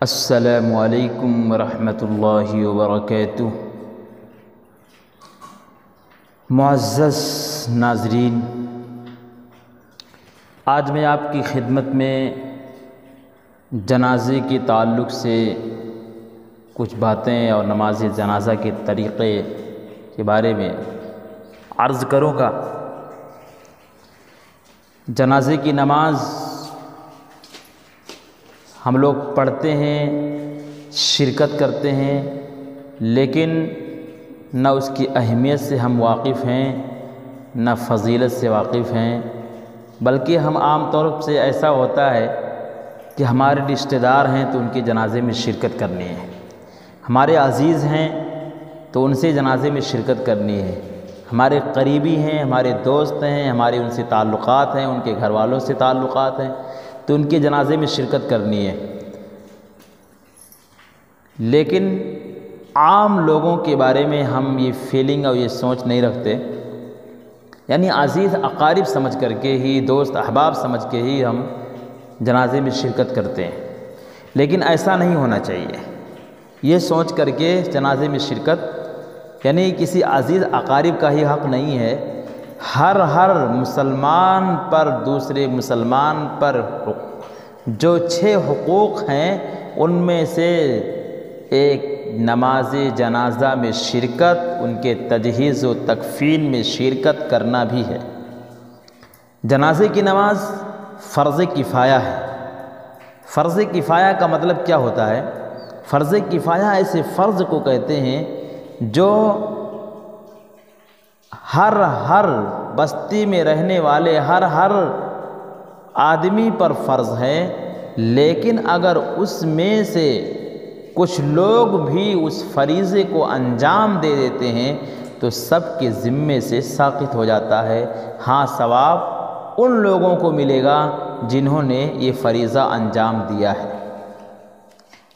السلام علیکم ورحمۃ اللہ وبرکاتہ۔ معزز ناظرین، آج میں آپ کی خدمت میں جنازے کے تعلق سے کچھ باتیں اور نماز جنازہ کے طریقے کے بارے میں عرض کروں گا۔ جنازے کی نماز ہم لوگ پڑھتے ہیں، شرکت کرتے ہیں، لیکن نہ اس کی اہمیت سے ہم واقف ہیں، نہ فضیلت سے واقف ہیں، بلکہ ہم عام طور سے ایسا ہوتا ہے کہ ہمارے رشتہ دار ہیں تو ان کے جنازے میں شرکت کرنی ہے، ہمارے عزیز ہیں تو ان سے جنازے میں شرکت کرنی ہے، ہمارے قریبی ہیں، ہمارے دوست ہیں، ہمارے ان سے تعلقات ہیں، ان کے گھر والوں سے تعلقات ہیں تو ان کے جنازے میں شرکت کرنی ہے۔ لیکن عام لوگوں کے بارے میں ہم یہ فیلنگ اور یہ سوچ نہیں رکھتے، یعنی عزیز اقارب سمجھ کر کے ہی، دوست احباب سمجھ کے ہی ہم جنازے میں شرکت کرتے ہیں، لیکن ایسا نہیں ہونا چاہیے۔ یہ سوچ کر کے جنازے میں شرکت یعنی کسی عزیز اقارب کا ہی حق نہیں ہے۔ ہر مسلمان پر دوسرے مسلمان پر جو 6 حقوق ہیں ان میں سے ایک نماز جنازہ میں شرکت، ان کے تجہیز و تکفین میں شرکت کرنا بھی ہے۔ جنازے کی نماز فرض کفایہ ہے۔ فرض کفایہ کا مطلب کیا ہوتا ہے؟ فرض کفایہ ایسے فرض کو کہتے ہیں جو ہر بستی میں رہنے والے ہر آدمی پر فرض ہے، لیکن اگر اس میں سے کچھ لوگ بھی اس فریضے کو انجام دے دیتے ہیں تو سب کے ذمے سے ساقط ہو جاتا ہے۔ ہاں، ثواب ان لوگوں کو ملے گا جنہوں نے یہ فریضہ انجام دیا ہے،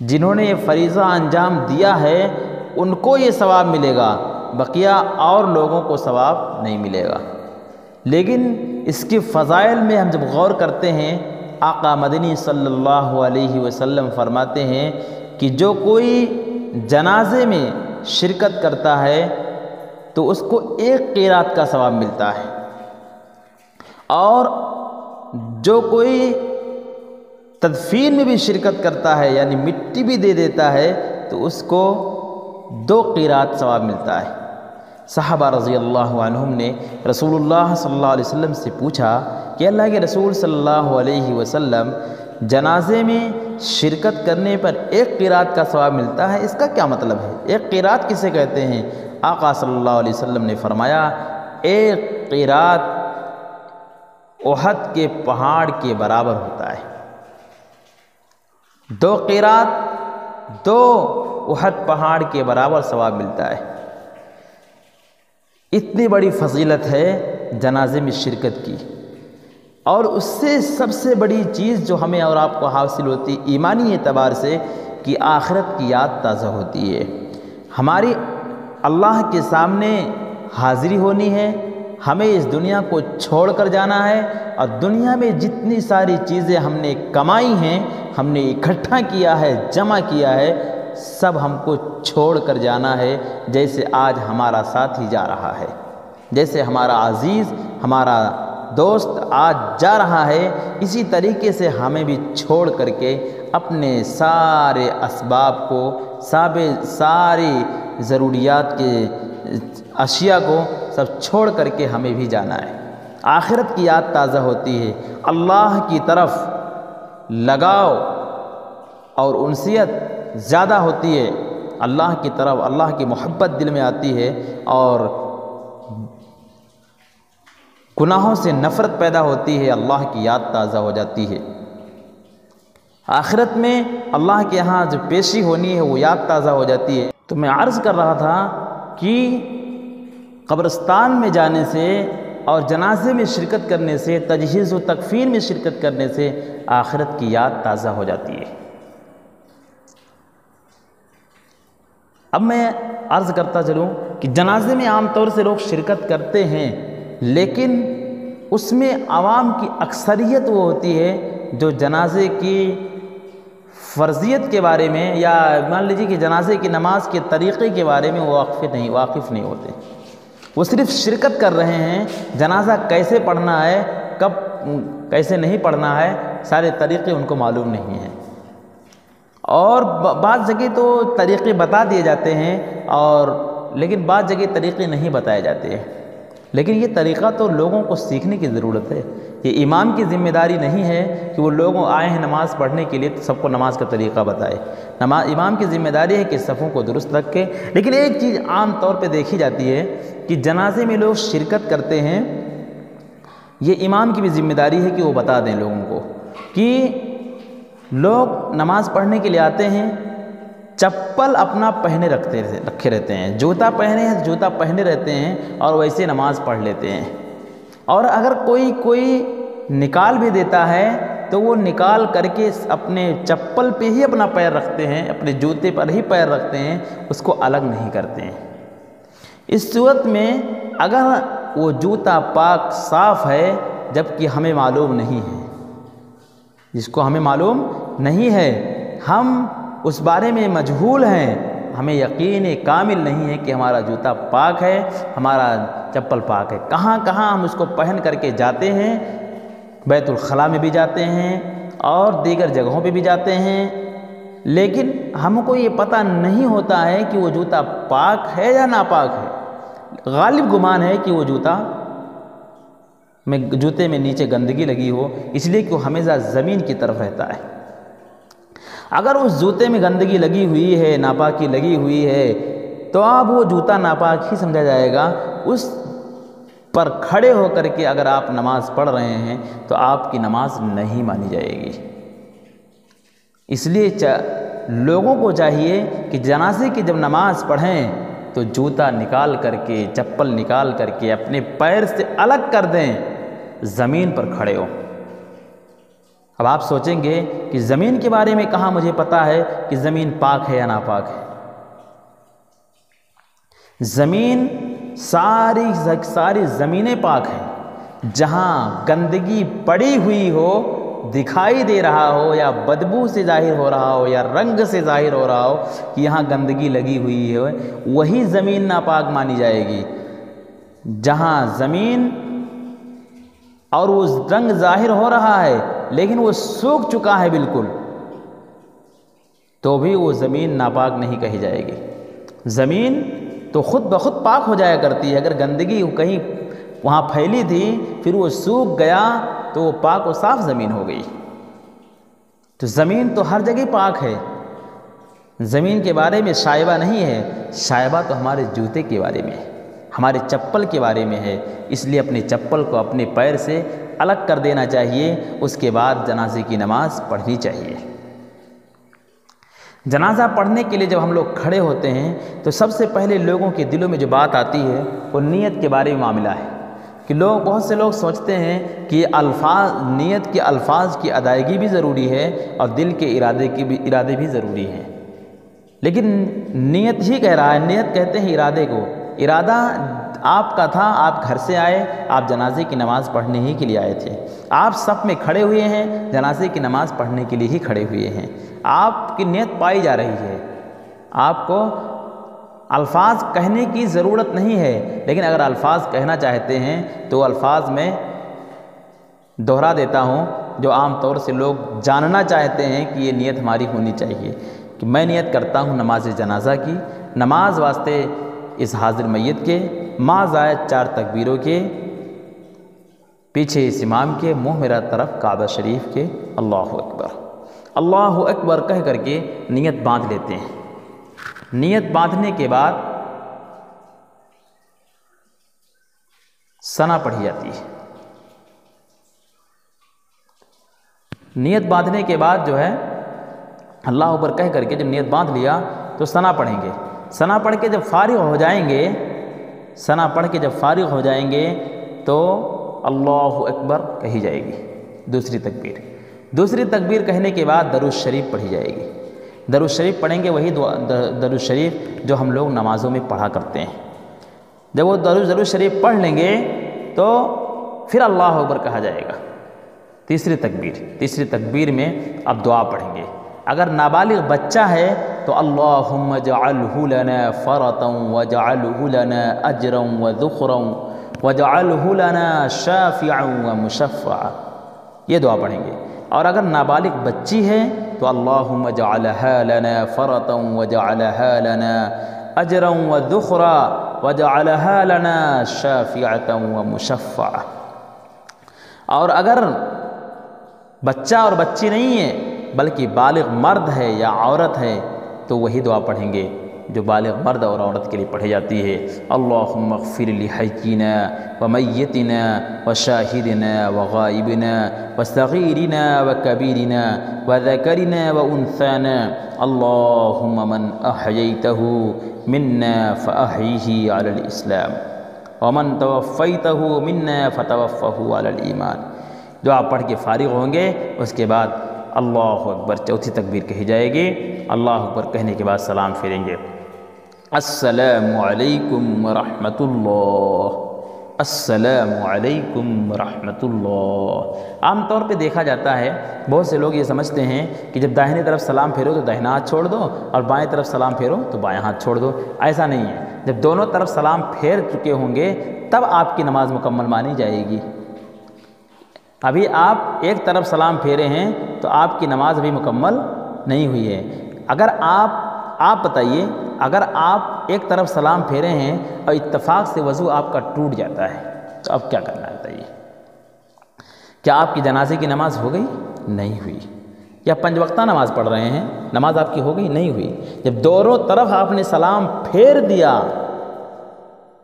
جنہوں نے یہ فریضہ انجام دیا ہے ان کو یہ ثواب ملے گا، بقیہ اور لوگوں کو ثواب نہیں ملے گا۔ لیکن اس کے فضائل میں ہم جب غور کرتے ہیں، آقا مدنی صلی اللہ علیہ وسلم فرماتے ہیں کہ جو کوئی جنازے میں شرکت کرتا ہے تو اس کو 1 قیرات کا ثواب ملتا ہے، اور جو کوئی تدفین میں بھی شرکت کرتا ہے یعنی مٹی بھی دے دیتا ہے تو اس کو 2 قیرات ثواب ملتا ہے۔ صحابہ رضی اللہ عنہم نے رسول اللہ صلی اللہ علیہ وسلم سے پوچھا کہ اللہ کے رسول صلی اللہ علیہ وسلم، جنازے میں شرکت کرنے پر 1 قیرات کا ثواب ملتا ہے، اس کا کیا مطلب ہے؟ 1 قیرات کسے کہتے ہیں؟ آقا صلی اللہ علیہ وسلم نے فرمایا 1 قیرات احد کے پہاڑ کے برابر ہوتا ہے۔ 2 قیرات 2 احد پہاڑ کے برابر ثواب ملتا ہے۔ اتنی بڑی فضیلت ہے جنازے میں شرکت کی، اور اس سے سب سے بڑی چیز جو ہمیں اور آپ کو حاصل ہوتی ایمانی اعتبار سے کہ آخرت کی یاد تازہ ہوتی ہے۔ ہماری اللہ کے سامنے حاضری ہونی ہے، ہمیں اس دنیا کو چھوڑ کر جانا ہے، اور دنیا میں جتنی ساری چیزیں ہم نے کمائی ہیں، ہم نے اکٹھا کیا ہے، جمع کیا ہے، سب ہم کو چھوڑ کر جانا ہے۔ جیسے آج ہمارا ساتھی جا رہا ہے، جیسے ہمارا عزیز، ہمارا دوست آج جا رہا ہے، اسی طریقے سے ہمیں بھی چھوڑ کر کے اپنے سارے اسباب کو، ساری ضروریات کے اشیاء کو سب چھوڑ کر کے ہمیں بھی جانا ہے۔ آخرت کی یاد تازہ ہوتی ہے، اللہ کی طرف لگاؤ اور انسیت زیادہ ہوتی ہے، اللہ کی طرف اللہ کی محبت دل میں آتی ہے، اور گناہوں سے نفرت پیدا ہوتی ہے، اللہ کی یاد تازہ ہو جاتی ہے۔ آخرت میں اللہ کے ہاں جو پیشی ہونی ہے وہ یاد تازہ ہو جاتی ہے۔ تو میں عرض کر رہا تھا کہ قبرستان میں جانے سے اور جنازے میں شرکت کرنے سے، تجہیز و تکفین میں شرکت کرنے سے آخرت کی یاد تازہ ہو جاتی ہے۔ اب میں عرض کرتا چلوں کہ جنازے میں عام طور سے لوگ شرکت کرتے ہیں، لیکن اس میں عوام کی اکثریت وہ ہوتی ہے جو جنازے کی فرضیت کے بارے میں یا مان لیجیے کہ جنازے کی نماز کے طریقے کے بارے میں وہ واقف نہیں ہوتے. وہ صرف شرکت کر رہے ہیں. جنازہ کیسے پڑھنا ہے، کب کیسے نہیں پڑھنا ہے، سارے طریقے ان کو معلوم نہیں ہیں. اور بعض جگہ تو طریقے بتا دیے جاتے ہیں لیکن بعض جگہ طریقے نہیں بتائے جاتے ہیں. لیکن یہ طریقہ تو لوگوں کو سیکھنے کی ضرورت ہے. یہ امام کی ذمہ داری نہیں ہے کہ وہ لوگوں آئے ہیں نماز پڑھنے کے لیے تو سب کو نماز کا طریقہ بتائے. امام کی ذمہ داری ہے کہ صفوں کو درست رکھے. لیکن ایک چیز عام طور پہ دیکھی جاتی ہے کہ جنازے میں لوگ شرکت کرتے ہیں. یہ امام کی بھی ذمہ داری ہے کہ وہ بتا دیں لوگوں کو کہ لوگ نماز پڑھنے کے لیے آتے ہیں، چپل اپنا رکھے رہتے ہیں، جوتا پہنے ہیں جوتا پہنے رہتے ہیں اور ویسے نماز پڑھ لیتے ہیں. اور اگر کوئی نکال بھی دیتا ہے تو وہ نکال کر کے اپنے چپل پہ ہی اپنا پیر رکھتے ہیں، اپنے جوتے پر ہی پیر رکھتے ہیں، اس کو الگ نہیں کرتے ہیں. اس صورت میں اگر وہ جوتا پاک صاف ہے جبکہ ہمیں معلوم نہیں ہے، جس کو ہمیں معلوم نہیں ہے، ہم اس بارے میں مجہول ہیں، ہمیں یقین کامل نہیں ہے کہ ہمارا جوتا پاک ہے، ہمارا چپل پاک ہے. کہاں ہم اس کو پہن کر کے جاتے ہیں، بیت الخلاء میں بھی جاتے ہیں اور دیگر جگہوں پہ بھی جاتے ہیں، لیکن ہم کو یہ پتہ نہیں ہوتا ہے کہ وہ جوتا پاک ہے یا ناپاک ہے. غالب گمان ہے کہ وہ جوتے میں نیچے گندگی لگی ہو، اس لیے کہ وہ ہمیشہ زمین کی طرف رہتا ہے. اگر اس جوتے میں گندگی لگی ہوئی ہے، ناپاکی لگی ہوئی ہے، تو اب وہ جوتا ناپاک ہی سمجھا جائے گا. اس پر کھڑے ہو کر کے اگر آپ نماز پڑھ رہے ہیں تو آپ کی نماز نہیں مانی جائے گی. اس لیے لوگوں کو چاہیے کہ جنازے کی جب نماز پڑھیں تو جوتا نکال کر کے، چپل نکال کر کے اپنے پیر سے الگ کر دیں، زمین پر کھڑے ہو. اب آپ سوچیں گے کہ زمین کے بارے میں کہاں مجھے پتہ ہے کہ زمین پاک ہے یا ناپاک ہے. زمین ساری زمینیں پاک ہیں. جہاں گندگی پڑی ہوئی ہو، دکھائی دے رہا ہو یا بدبو سے ظاہر ہو رہا ہو یا رنگ سے ظاہر ہو رہا ہو کہ یہاں گندگی لگی ہوئی ہے، وہی زمین ناپاک مانی جائے گی. جہاں زمین اور وہ رنگ ظاہر ہو رہا ہے لیکن وہ سوکھ چکا ہے بالکل، تو بھی وہ زمین ناپاک نہیں کہی جائے گی. زمین تو خود بخود پاک ہو جایا کرتی ہے. اگر گندگی کہیں وہاں پھیلی تھی پھر وہ سوکھ گیا تو وہ پاک و صاف زمین ہو گئی. تو زمین تو ہر جگہ پاک ہے. زمین کے بارے میں شائبہ نہیں ہے. شائبہ تو ہمارے جوتے کے بارے میں ہے، ہمارے چپل کے بارے میں ہے. اس لیے اپنے چپل کو اپنے پیر سے الگ کر دینا چاہیے. اس کے بعد جنازے کی نماز پڑھنی چاہیے. جنازہ پڑھنے کے لیے جب ہم لوگ کھڑے ہوتے ہیں تو سب سے پہلے لوگوں کے دلوں میں جو بات آتی ہے وہ نیت کے بارے میں معاملہ ہے. کہ بہت سے لوگ سوچتے ہیں کہ نیت کے الفاظ کی ادائیگی بھی ضروری ہے اور دل کے ارادے بھی ضروری ہیں. لیکن نیت ہی کہہ رہا ہے، نیت کہتے ہیں ارادے کو. ارادہ آپ کا تھا، آپ گھر سے آئے، آپ جنازے کی نماز پڑھنے ہی کے لیے آئے تھے. آپ صف میں کھڑے ہوئے ہیں، جنازے کی نماز پڑھنے کے لیے ہی کھڑے ہوئے ہیں. آپ کی نیت پائی جا رہی ہے. آپ کو الفاظ کہنے کی ضرورت نہیں ہے، لیکن اگر الفاظ کہنا چاہتے ہیں تو الفاظ میں دوہرا دیتا ہوں جو عام طور سے لوگ جاننا چاہتے ہیں کہ یہ نیت ہماری ہونی چاہیے. کہ میں نیت کرتا ہوں نماز جنازہ کی، نماز واسطے اس حاضر میت کے، ماں زائد 4 تکبیروں کے، پیچھے اس امام کے، منہ میرا طرف کعبہ شریف کے. اللہ اکبر اللہ اکبر کہہ کر کے نیت باندھ لیتے ہیں. نیت باندھنے کے بعد ثنا پڑھی جاتی ہے. نیت باندھنے کے بعد جو ہے اللہ اکبر کہہ کر کے جب نیت باندھ لیا تو ثنا پڑھیں گے. ثنا پڑھ کے جب فارغ ہو جائیں گے تو اللہ اکبر کہی جائے گی. دوسری تکبیر کہنے کے بعد درود شریف پڑھی جائے گی. درود شریف پڑھیں گے، وہی درود شریف جو ہم لوگ نمازوں میں پڑھا کرتے ہیں. جب وہ درود شریف پڑھ لیں گے تو پھر اللہ اکبر کہا جائے گا. تیسری تکبیر میں اب دعا پڑھیں گے. اگر نابالغ بچہ ہے تو اللہم اجعلہ لنا فرطا واجعلہ لنا اجرا وذخرا واجعلہ لنا شافعا ومشفعا، یہ دعا پڑھیں گے۔ اور اگر نابالغ بچی ہے تو اللہم اجعلہا لنا فرطا واجعلہا لنا اجرا وذخرا واجعلہا لنا شافعا ومشفعا۔ اور اگر بچہ اور بچی نہیں ہے بلکہ بالغ مرد ہے یا عورت ہے تو وہی دعا پڑھیں گے جو بالغ مرد اور عورت کے لیے پڑھی جاتی ہے۔ اللہم اغفر لحینا ومیتنا وشاہدنا وغائبنا وصغیرنا وکبیرنا وذکرنا وانثانا، اللہم من احییتہ منا فاحیہ علی الاسلام ومن توفیتہ منا فتوفہ علی الایمان۔ دعا پڑھ کے فارغ ہوں گے، اس کے بعد اللہ اکبر چوتھی تکبیر کہی جائے گی۔ اللہ اکبر کہنے کے بعد سلام پھیریں گے، السلام علیکم ورحمۃ اللہ، السلام علیکم ورحمۃ اللہ۔ عام طور پہ دیکھا جاتا ہے بہت سے لوگ یہ سمجھتے ہیں کہ جب داہنی طرف سلام پھیرو تو داہنا ہاتھ چھوڑ دو اور بائیں طرف سلام پھیرو تو بائیں ہاتھ چھوڑ دو۔ ایسا نہیں ہے، جب دونوں طرف سلام پھیر چکے ہوں گے تب آپ کی نماز مکمل مانی جائے گی۔ ابھی آپ ایک طرف سلام پھیرے ہیں تو آپ کی نماز ابھی مکمل نہیں ہوئی ہے۔ اگر آپ بتائیے، اگر آپ ایک طرف سلام پھیرے ہیں اور اتفاق سے وضو آپ کا ٹوٹ جاتا ہے تو اب کیا کرنا ہے بتائیے؟ کیا آپ کی جنازے کی نماز ہو گئی؟ نہیں ہوئی۔ یا 5 وقتہ نماز پڑھ رہے ہیں، نماز آپ کی ہو گئی؟ نہیں ہوئی۔ جب دونوں طرف آپ نے سلام پھیر دیا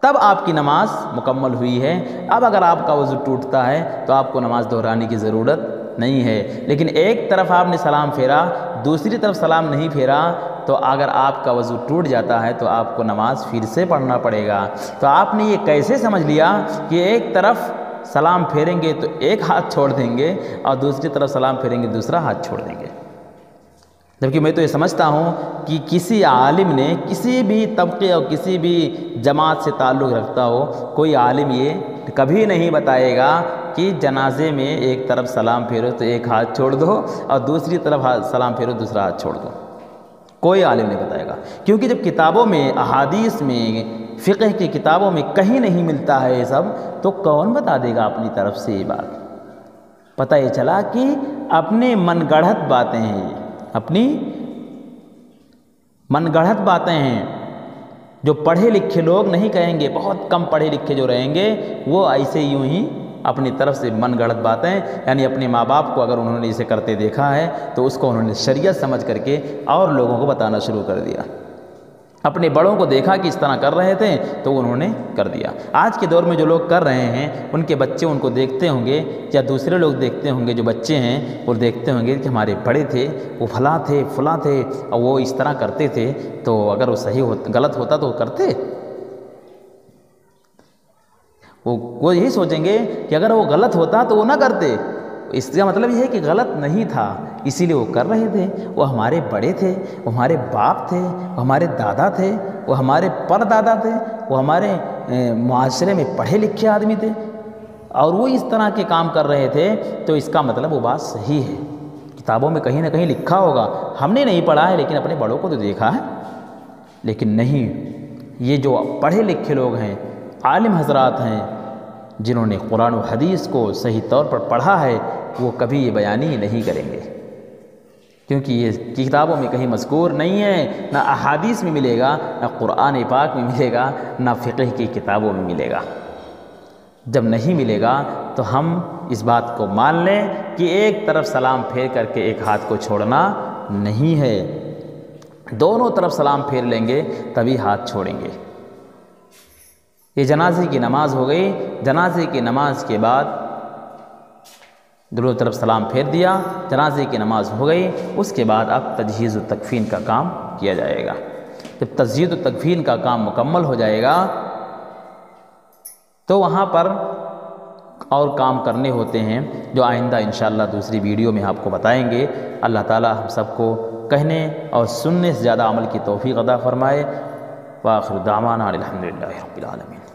تب آپ کی نماز مکمل ہوئی ہے۔ اب اگر آپ کا وضو ٹوٹتا ہے تو آپ کو نماز دہرانے کی ضرورت نہیں ہے، لیکن ایک طرف آپ نے سلام پھیرا دوسری طرف سلام نہیں پھیرا تو اگر آپ کا وضو ٹوٹ جاتا ہے تو آپ کو نماز پھر سے پڑھنا پڑے گا۔ تو آپ نے یہ کیسے سمجھ لیا کہ ایک طرف سلام پھیریں گے تو ایک ہاتھ چھوڑ دیں گے اور دوسری طرف سلام پھیریں گے دوسرا ہاتھ چھوڑ دیں گے؟ جبکہ میں تو یہ سمجھتا ہوں کہ کسی عالم نے کسی بھی طبقے اور کسی بھی جماعت سے تعلق رکھتا ہو، کوئی عالم یہ کبھی نہیں بتائے گا کہ جنازے میں ایک طرف سلام پھیرو تو ایک ہاتھ چھوڑ دو اور دوسری طرف سلام پھیرو دوسرا ہاتھ چھوڑ دو۔ کوئی عالم نہیں بتائے گا، کیونکہ جب کتابوں میں، احادیث میں، فقہ کی کتابوں میں کہیں نہیں ملتا ہے یہ سب تو کون بتا دے گا اپنی طرف سے یہ بات؟ پتہ یہ چلا کہ اپنے من گڑھت باتیں ہیں، یہ اپنی من گڑھت باتیں ہیں۔ جو پڑھے لکھے لوگ نہیں کہیں گے، بہت کم پڑھے لکھے جو رہیں گے وہ ایسے یوں ہی اپنی طرف سے من گڑھت باتیں، یعنی اپنے ماں باپ کو اگر انہوں نے اسے کرتے دیکھا ہے تو اس کو انہوں نے شریعت سمجھ کر کے اور لوگوں کو بتانا شروع کر دیا۔ اپنے بڑوں کو دیکھا کہ اس طرح کر رہے تھے تو انہوں نے کر دیا۔ آج کے دور میں جو لوگ کر رہے ہیں ان کے بچے ان کو دیکھتے ہوں گے یا دوسرے لوگ دیکھتے ہوں گے، جو بچے ہیں وہ دیکھتے ہوں گے کہ ہمارے بڑے تھے، وہ فلاں تھے فلاں تھے اور وہ اس طرح کرتے تھے، تو اگر وہ صحیح غلط ہوتا تو وہ کرتے؟ وہ یہی سوچیں گے کہ اگر وہ غلط ہوتا تو وہ نہ کرتے۔ اس کا مطلب یہ ہے کہ غلط نہیں تھا اسی لیے وہ کر رہے تھے۔ وہ ہمارے بڑے تھے، وہ ہمارے باپ تھے، وہ ہمارے دادا تھے، وہ ہمارے پردادا تھے، وہ ہمارے معاشرے میں پڑھے لکھے آدمی تھے اور وہ اس طرح کے کام کر رہے تھے، تو اس کا مطلب وہ بات صحیح ہے۔ کتابوں میں کہیں نہ کہیں لکھا ہوگا، ہم نے نہیں پڑھا ہے لیکن اپنے بڑوں کو تو دیکھا ہے۔ لیکن نہیں، یہ جو پڑھے لکھے لوگ ہیں، عالم حضرات ہیں، جنہوں نے قرآن و حدیث کو صحیح طور پر پڑھا ہے، وہ کبھی یہ بیانی نہیں کریں گے، کیونکہ یہ کتابوں میں کہیں مذکور نہیں ہے، نہ احادیث میں ملے گا، نہ قرآن پاک میں ملے گا، نہ فقہ کی کتابوں میں ملے گا۔ جب نہیں ملے گا تو ہم اس بات کو مان لیں کہ ایک طرف سلام پھیر کر کے ایک ہاتھ کو چھوڑنا نہیں ہے، دونوں طرف سلام پھیر لیں گے تبھی ہاتھ چھوڑیں گے۔ یہ جنازے کی نماز ہو گئی۔ جنازے کی نماز کے بعد دونوں طرف سلام پھیر دیا، جنازے کی نماز ہو گئی، اس کے بعد اب تجہیز و تکفین کا کام کیا جائے گا۔ جب تجہیز و تکفین کا کام مکمل ہو جائے گا تو وہاں پر اور کام کرنے ہوتے ہیں جو آئندہ انشاءاللہ دوسری ویڈیو میں آپ کو بتائیں گے۔ اللہ تعالی ہم سب کو کہنے اور سننے سے زیادہ عمل کی توفیق عطا فرمائے۔ وآخر دعوانا الحمدللہ رب العالمین۔